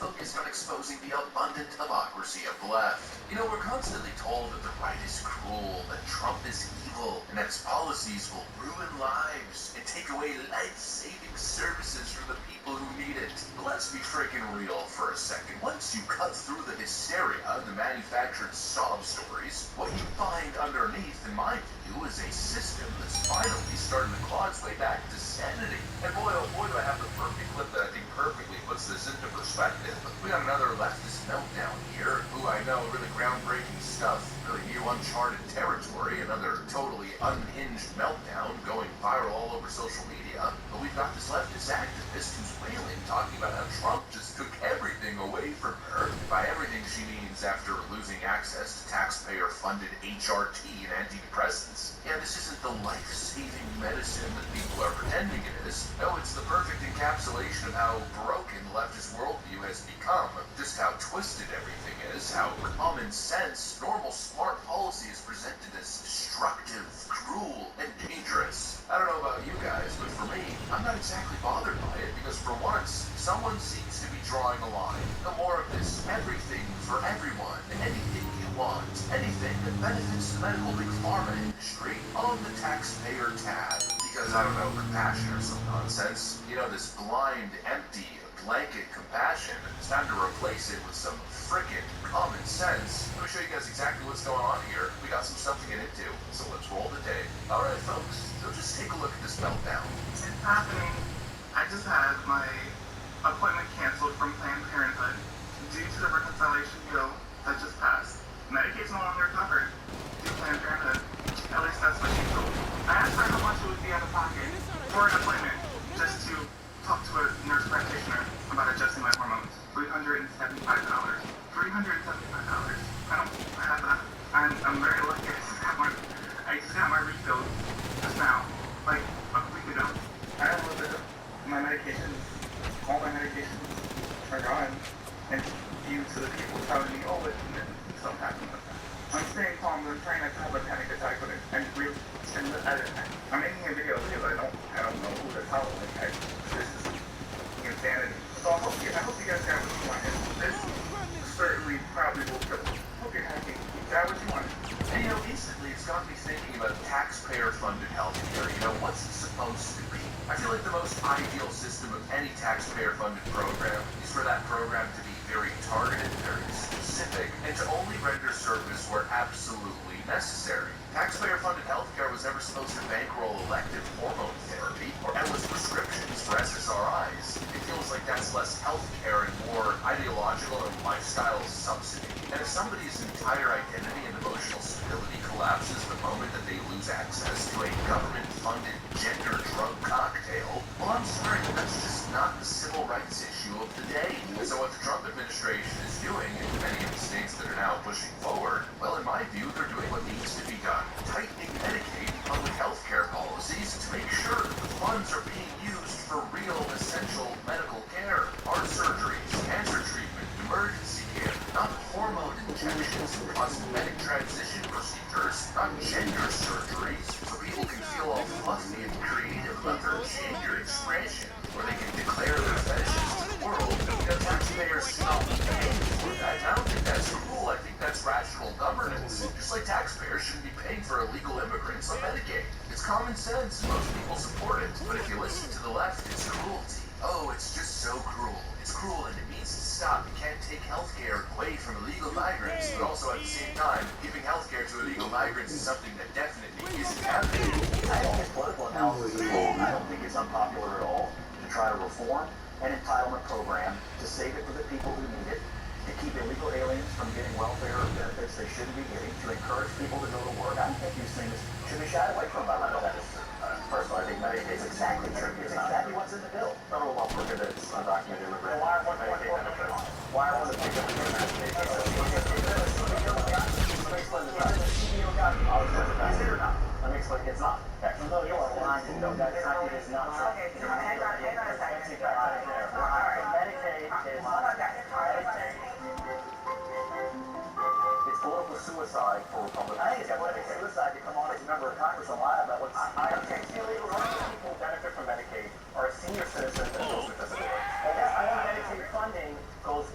focused on exposing the abundant hypocrisy of the left. You know, we're constantly told that the right is cruel, that Trump is evil, and that his policies will ruin lives and take away life-saving services from the people who need it. But let's be freaking real for a second. Once you cut through the hysteria and the manufactured sob stories, what you find underneath, in my view, is a system that's finally starting to claw its way back to sanity. And boy, oh boy, do I have the perfect clip that I think perfectly puts this into perspective. We got another leftist meltdown here, who I know, really groundbreaking stuff, really new uncharted territory, another totally unhinged meltdown going viral all over social media. But we've got this leftist activist who's wailing, talking about how Trump just took everything away from her. By everything, she means after losing access to taxpayer-funded HRT and antidepressants. Yeah, this isn't the life-saving medicine that people are pretending it is. No, it's the perfect encapsulation of how broken the leftist worldview has become, just how twisted everything is, how common sense, normal smart policy is presented as destructive, cruel, and dangerous. I don't know about you guys, but for me, I'm not exactly bothered by it, because for once, someone seems to be drawing a line. No more of this everything for everyone, anything you want, anything that benefits the medical big pharma industry on the taxpayer tab. Because, I don't know, compassion or some nonsense. You know, this blind, empty, blanket compassion. It's time to replace it with some frickin' common sense. Let me show you guys exactly what's going on here. We got some stuff to get into, so let's roll the tape. Alright, folks, so just take a look at this meltdown. It's happening. I just had my appointment canceled from Planned Parenthood due to the reconciliation bill that just passed. Medicaid's no longer covered through Planned Parenthood. At least that's what she told me. I asked her how much it would be out of pocket for an appointment just to talk to a nurse practitioner about adjusting my hormones. $375. $375. I don't have that. I'm very lucky. I just got my refill just now, like a week ago. I have a little bit of my medications, all my medications are gone, and due to the people telling me, oh, but something happened with that. I'm staying calm, I'm trying not to have a panic attack with it, and I'm making a video because I don't know who to tell. Like, this is insanity. So I hope you guys got what you wanted. This certainly probably will kill you. Hope you're happy. You got what you wanted. And you know, instantly it's got me thinking about taxpayer-funded healthcare. You know, what's it supposed to be? I feel like the most ideal system of any taxpayer-funded program is for that program to be very targeted, very specific, and to only render service where absolutely necessary. Taxpayer-funded healthcare was never supposed to bankroll elective hormone therapy or endless prescriptions for SSRIs. It feels like that's less healthcare and more ideological and lifestyle subsidy. And if somebody's entire identity and emotional stability collapses the moment that they lose access to a government-funded gender drug cocktail, well, I'm sorry, but that's just not the civil rights issue of the day. And so what the Trump administration is doing in many of the states that are now pushing forward, well, in my view, they're doing what needs to be done. Tightening Medicaid and public health care policies to make sure that the funds are being used for real essential medical care. Heart surgeries, cancer treatment, emergency care, not hormone injections and cosmetic transition procedures, not gender surgeries, so people can feel all fluffy and creative about their gender expression, where they can declare their fetishes to the world. You know, taxpayers should not be paying for that. I don't think that's cool. I think that's rational governance. Just like taxpayers shouldn't be paying for illegal immigrants on Medicaid. It's common sense. Most people support it. But if you listen to the left, it's cruelty. Oh, it's just so cruel. It's cruel and it needs to stop. You can't take healthcare away from illegal migrants, but also at the same time, giving healthcare to illegal migrants is something that definitely isn't happening. I think it's political analysis is wrong. I don't think it's unpopular at all to try to reform an entitlement program to save it for the people who need it, to keep illegal aliens from getting welfare or benefits they shouldn't be getting, to encourage people to go to work. I don't think these things should be shied away from. I don't know that is true. First of all, I think Medicaid is exactly true. It's exactly what's in the bill. Federal law prohibits undocumented immigrants. Why are one of the big immigrants? Let me explain the fact. Is it or not? Let me explain. It's not. No, you are lying. No, that's not. It is not true. Hang on a second. Medicaid is it's political suicide for Republicans. I think it's political suicide to come on as a member of Congress and lie about what's illegal. People benefit from Medicaid are senior citizens and those with disabilities. And that's why Medicaid funding goes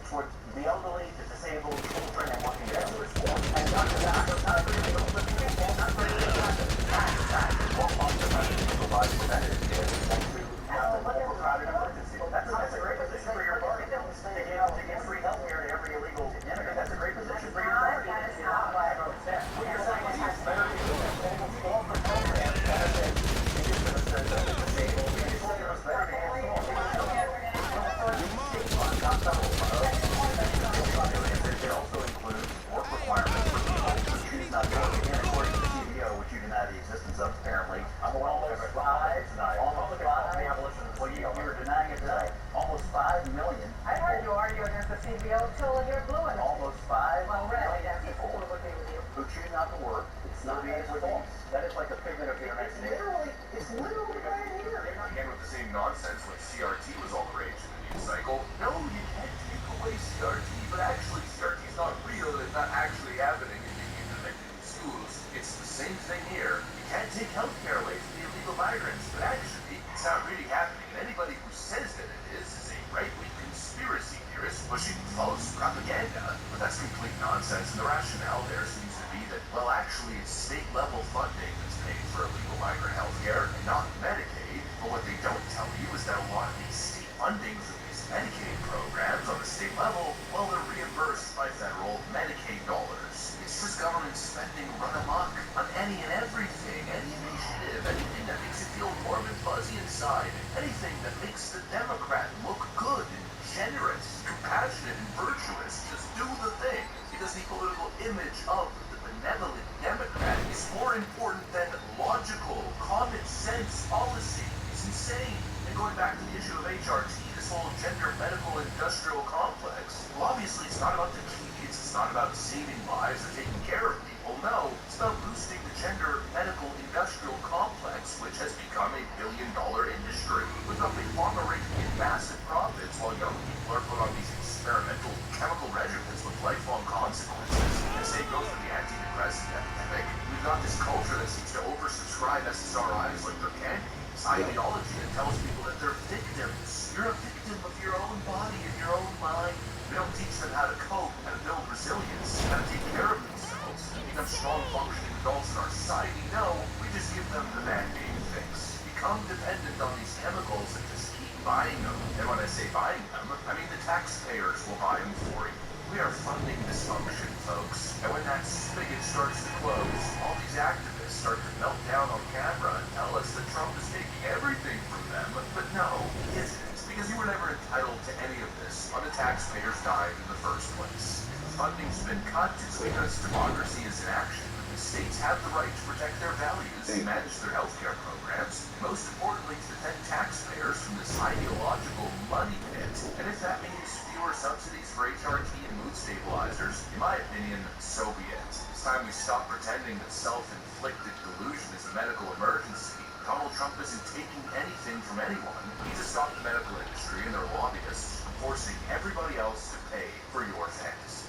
That is like a figment of your imagination. It's literally right here. Again with the same nonsense when CRT was all the rage in the news cycle. No, you can't take away CRT, but actually CRT is not real and it's not actually happening and being implemented in schools. It's the same thing here. You can't take healthcare away from the illegal migrants, but actually it's not really happening. And anybody who says that it is a right-wing conspiracy theorist pushing false propaganda. But that's complete nonsense, and the rationale there seems to be that, well, actually it's state-level funding that's paying for illegal migrant healthcare and not Medicaid. But what they don't tell you is that a lot of these state funding for these Medicaid programs on the state level, well, they're reimbursed by federal Medicaid dollars. It's just government spending run amok on any and everything, any initiative, anything that makes you feel warm and fuzzy inside, anything that makes the Democrat look good and generous, compassionate, and virtuous. Just do the thing, because the political image of the benevolent Democrat is more important than logical, common sense policy. It's insane. And going back to the issue of HRT, this whole gender medical industrial complex, well, obviously it's not about the kids, it's not about saving lives or taking care of people. No, it's about boosting the gender medical industrial complex, which has become a billion-dollar industry. We've got big pharma raking in massive profits while young people are put on these experimental chemical regimens with lifelong consequences. And same goes for the antidepressant epidemic. We've got this culture that seems to oversubscribe SSRIs like they're candy. It's ideology that tells people that they're victims. You're a victim of your own body and your own mind. We don't teach them how to cope, how to build resilience, how to take care of themselves, and become strong, functioning adults in our society. No, we just give them the band-aid fix. Become dependent on these chemicals and just keep buying them. And when I say buying them, I mean the taxpayers will buy them for you. We are funding dysfunction, folks. And when that spigot starts to close, all these activists start to melt down on camera and tell us that Trump is taking everything from them. But no, he isn't. Because you were never entitled to any of this on the taxpayers' dime in the first place. If funding's been cut, it's because democracy is in action. The states have the right to protect their values and manage their healthcare programs, and most importantly, to defend taxpayers from this ideological money pit. And if that means fewer subsidies for HRT and mood stabilizers, in my opinion, so be it. It's time we stop pretending that self-inflicted delusion is a medical emergency. Donald Trump isn't taking anything from anyone. He just stopped the medical industry and their lobbyists from forcing everybody else to pay for your fantasy.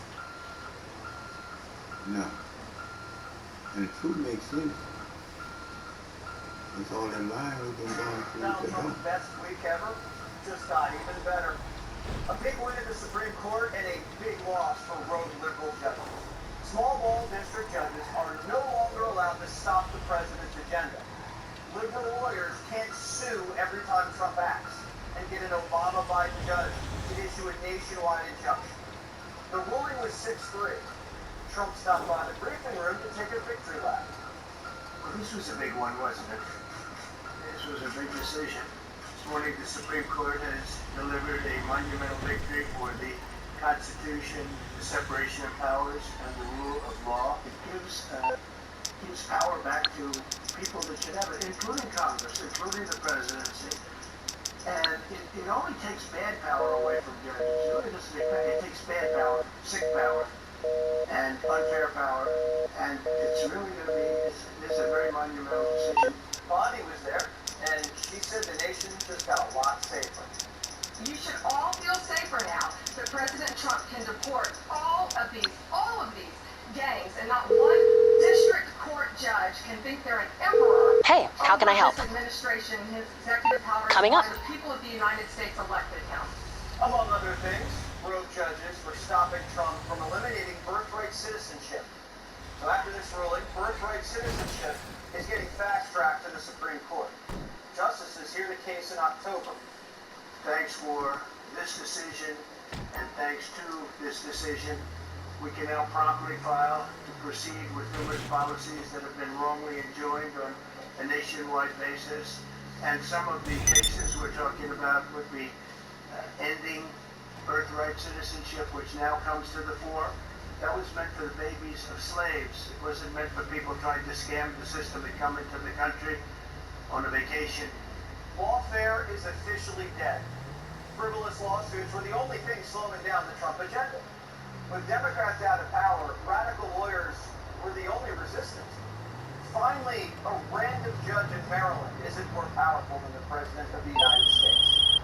No. And the truth makes sense. It's all that lying we've been going through Donald to Trump's help. best week ever just got even better. A big win at the Supreme Court and a big loss for rogue liberal judges. Small ball district judges are no longer allowed to stop the president's agenda. Liberal lawyers can't sue every time Trump acts and get an Obama-Biden judge to issue a nationwide injunction. The ruling was 6-3. Trump stopped by the briefing room to take a victory lap. Well, this was a big one, wasn't it? This was a big decision. This morning, the Supreme Court has delivered a monumental victory for the Constitution, the separation of powers, and the rule of law. It gives power back to people that should have it, including Congress, including the presidency. And it only takes bad power away from judges. It really doesn't it takes bad power, sick power, and unfair power. And it's really going to be, this is a very monumental decision. Bonnie was there, and she said the nation just got a lot safer. You should all feel safer now that President Trump can deport all of these gangs, and not one district court judge can think they're an emperor. Hey, how can I help? This administration, his executive powers, Coming up. the people of the United States elected him. Among other things, rogue judges were stopping Trump from eliminating birthright citizenship. So after this ruling, birthright citizenship is getting fast-tracked to the Supreme Court. Justices hear the case in October. Thanks for this decision, and thanks to this decision, we can now promptly file to proceed with numerous policies that have been wrongly enjoined on a nationwide basis. And some of the cases we're talking about would be ending birthright citizenship, which now comes to the fore. That was meant for the babies of slaves. It wasn't meant for people trying to scam the system and come into the country on a vacation. Lawfare is officially dead. Frivolous lawsuits were the only thing slowing down the Trump agenda. With Democrats out of power, radical lawyers were the only resistance. Finally, a random judge in Maryland isn't more powerful than the President of the United States.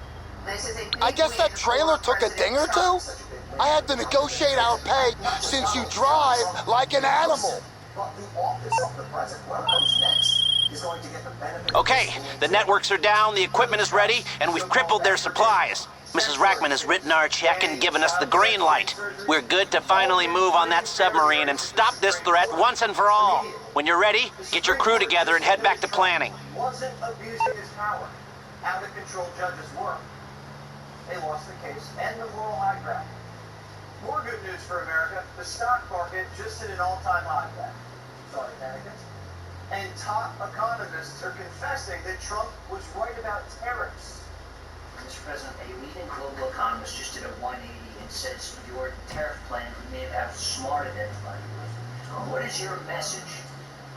This is a big I guess that win trailer for took a President ding or Trump. two? I had to negotiate our pay since you drive like an animal. But the office of the President, what comes next, is going to get the benefit. Okay, the networks are down, the equipment is ready, and we've crippled their supplies. Mrs. Rackman has written our check and given us the green light. We're good to finally move on that submarine and stop this threat once and for all. When you're ready, get your crew together and head back to planning. Wasn't abusing his power. Out of control judges were. They lost the case and the moral high ground. More good news for America. The stock market just hit an all-time high back. Sorry, Americans. And top economists are confessing that Trump was right about tariffs. Mr. President, a leading global economist just did a 180 and says your tariff plan may have outsmarted everybody. What is your message?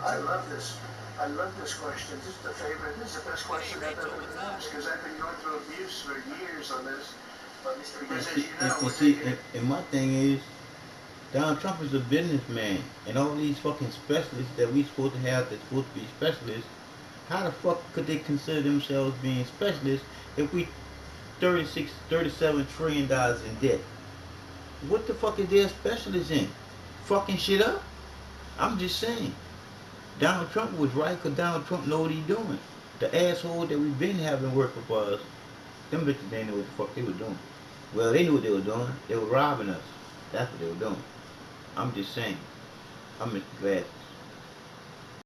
I love this. I love this question. This is the favorite. This is the best question I've ever been asked because I've been going through abuse for years on this. But because as you know, And my thing is, Donald Trump is a businessman, and all these fucking specialists that we supposed to have that's supposed to be specialists, how the fuck could they consider themselves being specialists if we $37 trillion in debt? What the fuck is their specialists in? Fucking shit up? I'm just saying. Donald Trump was right because Donald Trump know what he's doing. The asshole that we've been having working for us, them bitches didn't know what the fuck they were doing. Well, they knew what they were doing. They were robbing us. That's what they were doing. I'm just saying. I'm just glad